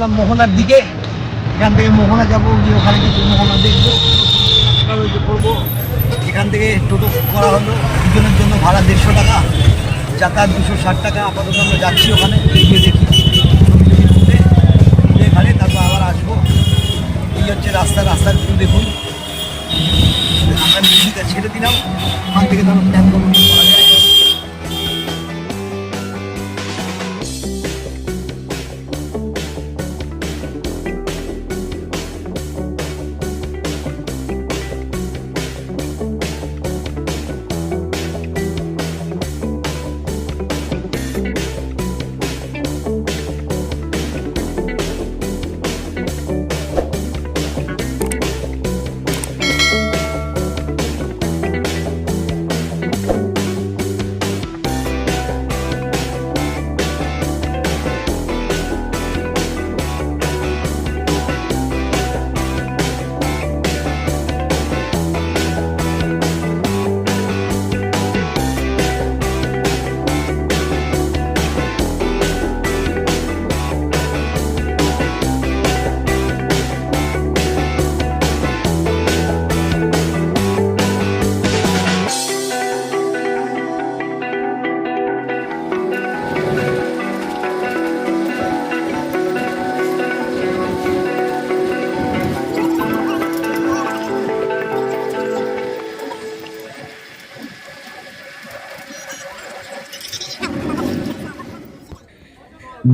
চললাম মোহনার দিকে। এখান থেকে মোহনা যাবো, গিয়ে ওখানে কিছু মোহনা দেখবো, করবো। এখান থেকে টোটো করা হলো, দুজনের জন্য ভাড়া 150 টাকা, যাতায়াত 260 টাকা। আপাতত আমরা যাচ্ছি ওখানে, গিয়ে দেখি তুলে এখানে, তারপর আবার আসবো। এই হচ্ছে রাস্তার ভিউ দেখুন। আমরা মিউজিকটা ছেড়ে দিলাম, ওখান থেকে ধরো প্ল্যান করবো কি করা যায়।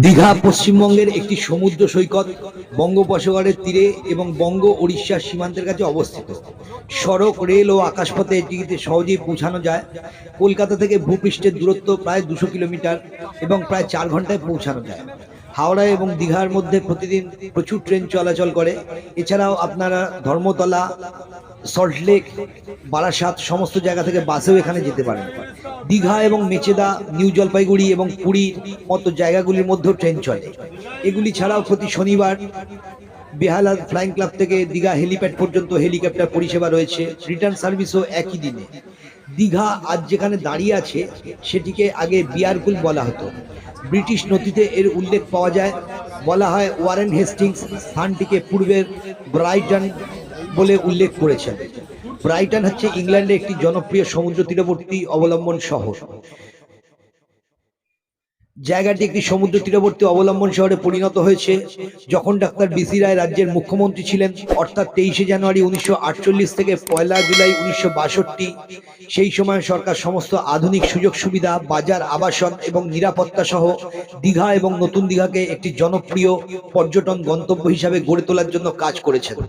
দীঘা পশ্চিমবঙ্গের একটি সমুদ্র সৈকত, বঙ্গোপসাগরের তীরে এবং বঙ্গ ওড়িশার সীমান্তের কাছে অবস্থিত। সড়ক, রেল ও আকাশপথে এটিতে সহজেই পৌঁছানো যায়। কলকাতা থেকে ভূপৃষ্ঠের দূরত্ব প্রায় 200 কিলোমিটার এবং প্রায় 4 ঘন্টায় পৌঁছানো যায়। হাওড়া এবং দীঘার মধ্যে প্রতিদিন প্রচুর ট্রেন চলাচল করে। এছাড়াও আপনারা ধর্মতলা, সল্টলেক, বারাসাত সমস্ত জায়গা থেকে বাসেও এখানে যেতে পারেন। দীঘা এবং মেচেদা, নিউ জলপাইগুড়ি এবং পুরীর মতো জায়গাগুলির মধ্যেও ট্রেন চলে। এগুলি ছাড়াও প্রতি শনিবার বেহালা ফ্লাইং ক্লাব থেকে দীঘা হেলিপ্যাড পর্যন্ত হেলিকপ্টার পরিষেবা রয়েছে। রিটার্ন সার্ভিসও একই দিনে। দীঘা আজ যেখানে দাঁড়িয়ে আছে সেটিকে আগে বিয়ারকুল বলা হতো। ব্রিটিশ নথিতে এর উল্লেখ পাওয়া যায়। বলা হয় ওয়ারেন হেস্টিংস স্থানটিকে পূর্বের ব্রাইটন বলে উল্লেখ করেছেন। ব্রাইটন হচ্ছে ইংল্যান্ডে একটি জনপ্রিয় সমুদ্র তীরবর্তী অবলম্বন শহর। জায়গাটি একটি সমুদ্র তীরবর্তী অবলম্বন শহরে পরিণত হয়েছে যখন ডাক্তার বিসি রায় রাজ্যের মুখ্যমন্ত্রী ছিলেন, অর্থাৎ 23শে জানুয়ারি 1948 থেকে 1 জুলাই 1962। সেই সময় সরকার সমস্ত আধুনিক সুযোগ সুবিধা, বাজার, আবাসন এবং নিরাপত্তা সহ দীঘা এবং নতুন দীঘাকে একটি জনপ্রিয় পর্যটন গন্তব্য হিসাবে গড়ে তোলার জন্য কাজ করেছেন।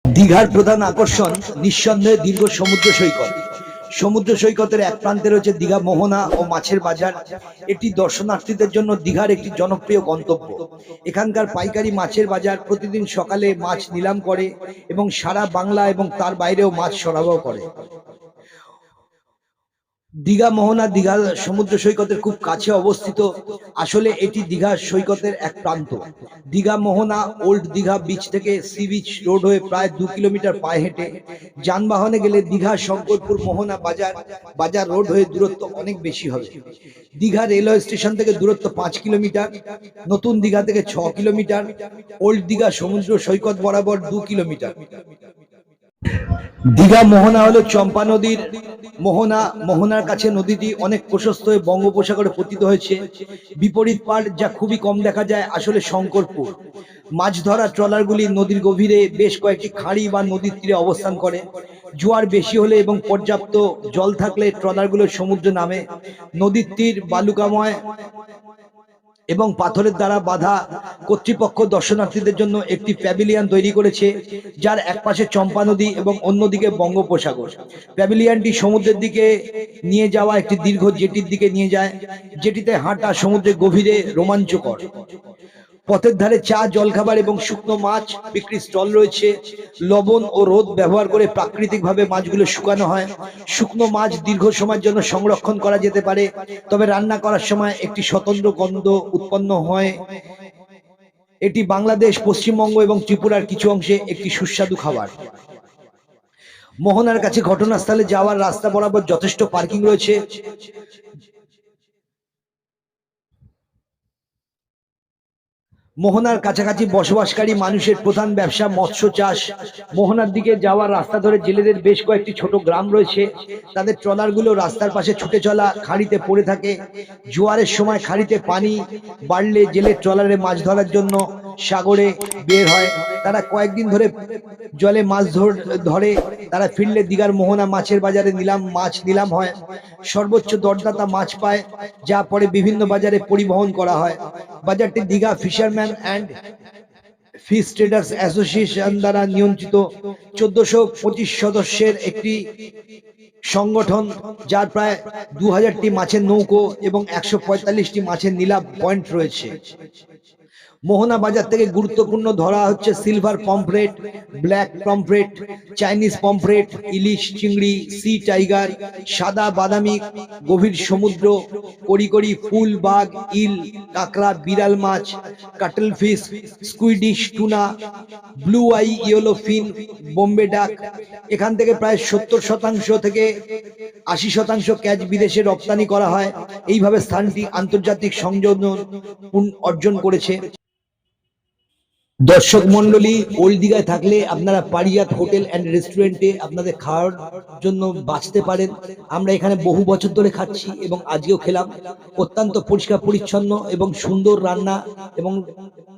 দীঘার প্রধান আকর্ষণ নিঃসন্দেহে দীর্ঘ সমুদ্র সৈকত। সমুদ্র সৈকতের এক প্রান্তে রয়েছে দীঘা মোহনা ও মাছের বাজার। এটি দর্শনার্থীদের জন্য দীঘার একটি জনপ্রিয় গন্তব্য। এখানকার পাইকারি মাছের বাজার প্রতিদিন সকালে মাছ নিলাম করে এবং সারা বাংলা এবং তার বাইরেও মাছ সরবরাহ করে। দীঘা মোহনা দীঘা সমুদ্র সৈকতের খুব কাছে অবস্থিত। আসলে এটি দীঘা সৈকতের এক প্রান্ত। দীঘা মোহনা ওল্ড দীঘা বিচ থেকে সি বিচ রোড হয়ে প্রায় 2 কিলোমিটার পায়ে হেঁটে যানবাহনে গেলে দীঘা শঙ্করপুর মোহনা বাজার রোড হয়ে দূরত্ব অনেক বেশি হবে। দীঘা রেলওয়ে স্টেশন থেকে দূরত্ব 5 কিলোমিটার, নতুন দীঘা থেকে 6 কিলোমিটার, ওল্ড দীঘা সমুদ্র সৈকত বরাবর 2 কিলোমিটার। দীঘা মোহনা হলো চম্পা নদীর মোহনা। মোহনার কাছে নদীটি অনেক প্রশস্ত হয়ে বঙ্গোপসাগরে পতিত হয়েছে। বিপরীত পাড়, যা খুবই কম দেখা যায়, আসলে শঙ্করপুর। মাছ ধরা ট্রলারগুলি নদীর গভীরে বেশ কয়েকটি খাঁড়ি বা নদীর তীরে অবস্থান করে। জোয়ার বেশি হলে এবং পর্যাপ্ত জল থাকলে ট্রলারগুলো সমুদ্রে নামে। নদীর তীর বালুকাময় এবং পাথরের দ্বারা বাঁধা। কর্তৃপক্ষ দর্শনার্থীদের জন্য একটি প্যাভিলিয়ন তৈরি করেছে, যার একপাশে চম্পা নদী এবং অন্যদিকে বঙ্গোপসাগর। প্যাভিলিয়নটি সমুদ্রের দিকে নিয়ে যাওয়া একটি দীর্ঘ জেটির দিকে নিয়ে যায়। জেটিতে হাঁটা সমুদ্রের গভীরে রোমাঞ্চকর। পথের ধারে চা, জলখাবার এবং শুকনো মাছ বিক্রির স্টল রয়েছে। লবণ ও রোদ ব্যবহার করে প্রাকৃতিকভাবে মাছগুলো শুকানো হয়। শুকনো মাছ দীর্ঘ সময়ের জন্য সংরক্ষণ করা যেতে পারে, তবে রান্না করার সময় একটি স্বতন্ত্র গন্ধ উৎপন্ন হয়। এটি বাংলাদেশ, পশ্চিমবঙ্গ এবং ত্রিপুরার কিছু অংশে একটি সুস্বাদু খাবার। মোহনার কাছে ঘটনাস্থলে যাওয়ার রাস্তা বরাবর যথেষ্ট পার্কিং রয়েছে। মোহনার কাছাকাছি বসবাসকারী মানুষের প্রধান ব্যবসা মৎস্য চাষ। মোহনার দিকে যাওয়ার রাস্তা ধরে জেলেদের বেশ কয়েকটি ছোট গ্রাম রয়েছে। তাদের ট্রলারগুলো রাস্তার পাশে ছুটে চলা খাড়িতে পড়ে থাকে। জোয়ারের সময় খাড়িতে পানি বাড়লে জেলের ট্রলারে মাছ ধরার জন্য সাগরে বের হয়। তারা কয়েকদিন ধরে জলে মাছ ধরে। তারা ফিরলে দীঘার মোহনা মাছের বাজারে মাছ নিলাম হয়। সর্বোচ্চ দরদাতা মাছ পায়, যা পরে বিভিন্ন বাজারে পরিবহন করা হয়। বাজারটি Digha fisherman and fish traders association দ্বারা নিয়ন্ত্রিত। 1425 সদস্যের একটি সংগঠন, যার প্রায় 2000টি মাছের নৌকো এবং 145টি মাছের নিলাম পয়েন্ট রয়েছে। মোহনা বাজার থেকে গুরুত্বপূর্ণ ধরা হচ্ছে silver pomfret, black pomfret, Chinese pomfret, ইলিশ, চিংড়ি, সি টাইগার, সাদা বাদামি গভীর সমুদ্র, কড়িকড়ি, ফুল, বাগ, ইল, কাঁকড়া, বিড়াল মাছ, কাটল ফিশ, স্কুইডিশ, tuna, blue eye, yellowfin, Bombay duck. এখান থেকে প্রায় 70% থেকে 80% ক্যাচ বিদেশে রপ্তানি করা হয়। এইভাবে স্থানটি আন্তর্জাতিক সংযোজন অর্জন করেছে। দর্শক মন্ডলী, ওল্ড দীঘায় থাকলে আপনারা পারিজাত হোটেল অ্যান্ড রেস্টুরেন্টে আপনাদের খাওয়ার জন্য বাঁচতে পারেন। আমরা এখানে বহু বছর ধরে খাচ্ছি এবং আজকেও খেলাম। অত্যন্ত পরিষ্কার পরিচ্ছন্ন এবং সুন্দর রান্না, এবং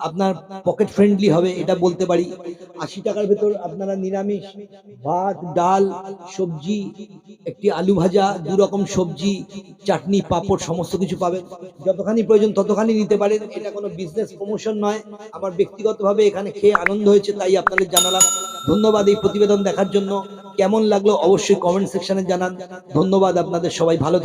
আপনার পকেট ফ্রেন্ডলি হবে এটা বলতে পারি। 80 টাকার ভেতর আপনারা নিরামিষ ভাত, ডাল, সবজি, একটি আলু ভাজা, 2 রকম সবজি, চাটনি, পাঁপড় সমস্ত কিছু পাবেন। যতখানি প্রয়োজন ততখানি নিতে পারেন। এটা কোনো বিজনেস প্রমোশন নয়, আমার ব্যক্তিগতভাবে এখানে খেয়ে আনন্দ হয়েছে তাই আপনাদের জানালাম। ধন্যবাদ এই প্রতিবেদন দেখার জন্য। কেমন লাগলো অবশ্যই কমেন্ট সেকশনে জানান। ধন্যবাদ আপনাদের, সবাই ভালো থাকুন।